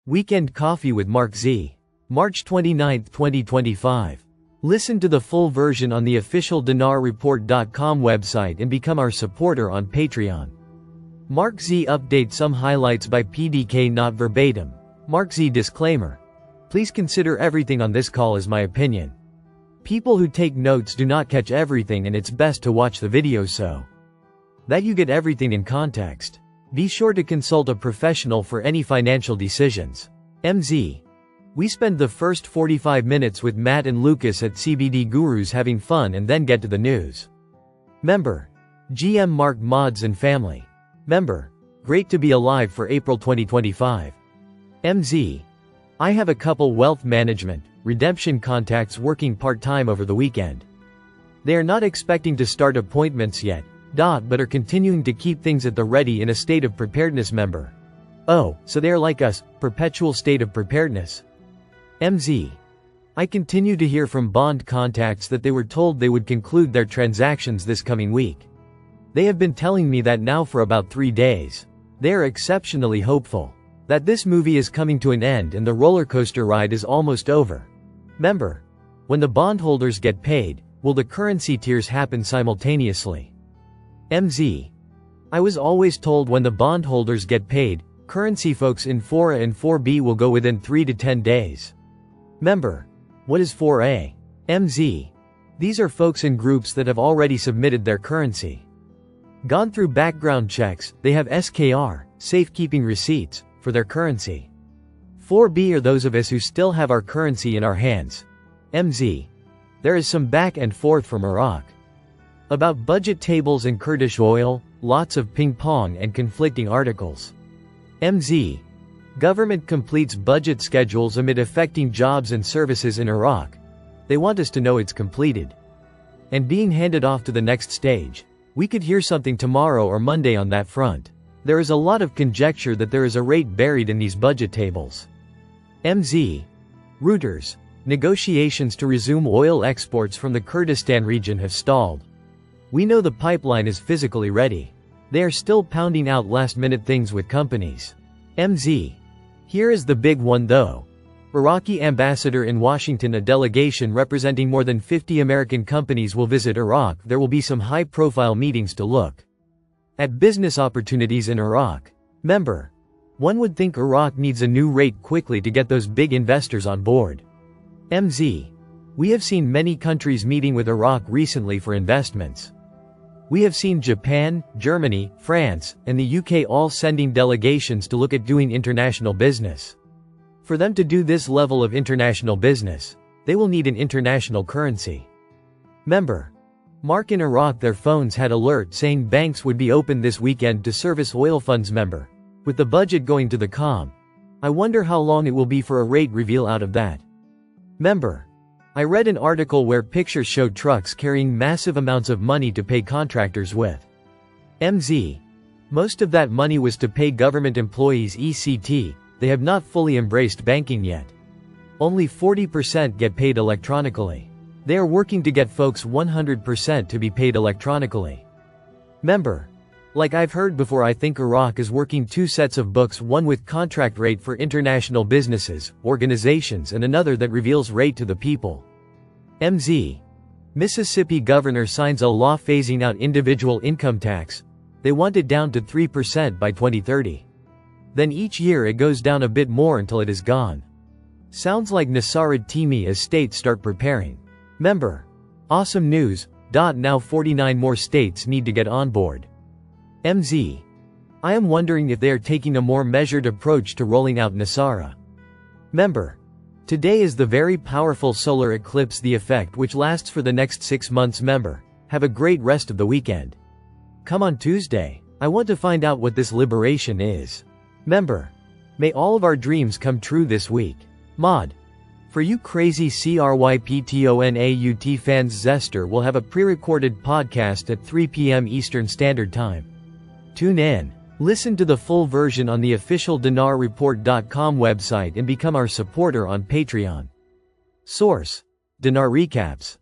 Weekend Coffee with MarkZ. March 29, 2025. Listen to the full version on the official dinarreport.com website and become our supporter on Patreon. MarkZ update some highlights by PDK, not verbatim. MarkZ disclaimer. Please consider everything on this call as my opinion. People who take notes do not catch everything, and it's best to watch the video so that you get everything in context. Be sure to consult a professional for any financial decisions. MZ. We spend the first 45 minutes with Matt and Lucas at CBD Gurus having fun and then get to the news. Member. GM Mark Mods and Family. Member. Great to be alive for April 2025. MZ. I have a couple wealth management, redemption contacts working part-time over the weekend. They are not expecting to start appointments yet, but are continuing to keep things at the ready in a state of preparedness. Member. Oh, so they are like us, perpetual state of preparedness. MZ. I continue to hear from bond contacts that they were told they would conclude their transactions this coming week. They have been telling me that now for about 3 days. They are exceptionally hopeful that this movie is coming to an end and the roller coaster ride is almost over. Member. When the bondholders get paid, will the currency tiers happen simultaneously? MZ. I was always told when the bondholders get paid, currency folks in 4A and 4B will go within 3 to 10 days. Member. What is 4A? MZ. These are folks in groups that have already submitted their currency. Gone through background checks, they have SKR, safekeeping receipts, for their currency. 4B are those of us who still have our currency in our hands. MZ. There is some back and forth from Iraq about budget tables and Kurdish oil, lots of ping pong and conflicting articles. MZ. Government completes budget schedules amid affecting jobs and services in Iraq. They want us to know it's completed and being handed off to the next stage. We could hear something tomorrow or Monday on that front. There is a lot of conjecture that there is a rate buried in these budget tables. MZ. Reuters. Negotiations to resume oil exports from the Kurdistan region have stalled. We know the pipeline is physically ready. They are still pounding out last-minute things with companies. MZ. Here is the big one though. Iraqi ambassador in Washington. A delegation representing more than 50 American companies will visit Iraq. There will be some high-profile meetings to look at business opportunities in Iraq. Member. One would think Iraq needs a new rate quickly to get those big investors on board. MZ. We have seen many countries meeting with Iraq recently for investments. We have seen Japan, Germany, France, and the UK all sending delegations to look at doing international business. For them to do this level of international business, they will need an international currency. Member. Mark. In Iraq their phones had alert saying banks would be open this weekend to service oil funds. Member. With the budget going to the COM, I wonder how long it will be for a rate reveal out of that. Member. I read an article where pictures showed trucks carrying massive amounts of money to pay contractors with. MZ. Most of that money was to pay government employees ECT. They have not fully embraced banking yet. Only 40% get paid electronically. They are working to get folks 100% to be paid electronically. Member. Like I've heard before, I think Iraq is working 2 sets of books, one with contract rate for international businesses, organizations, and another that reveals rate to the people. MZ. Mississippi governor signs a law phasing out individual income tax. They want it down to 3% by 2030. Then each year it goes down a bit more until it is gone. Sounds like Nasarad Timi as states start preparing. Member. Awesome news. Now 49 more states need to get on board. MZ. I am wondering if they are taking a more measured approach to rolling out Nasara. Member. Today is the very powerful solar eclipse, the effect which lasts for the next 6 months. Member. Have a great rest of the weekend. Come on Tuesday. I want to find out what this liberation is. Member. May all of our dreams come true this week. Mod. For you crazy CRYPTONAUT fans, Zester will have a pre-recorded podcast at 3 p.m. Eastern Standard Time. Tune in. Listen to the full version on the official dinarreport.com website and become our supporter on Patreon. Source. Dinar Recaps.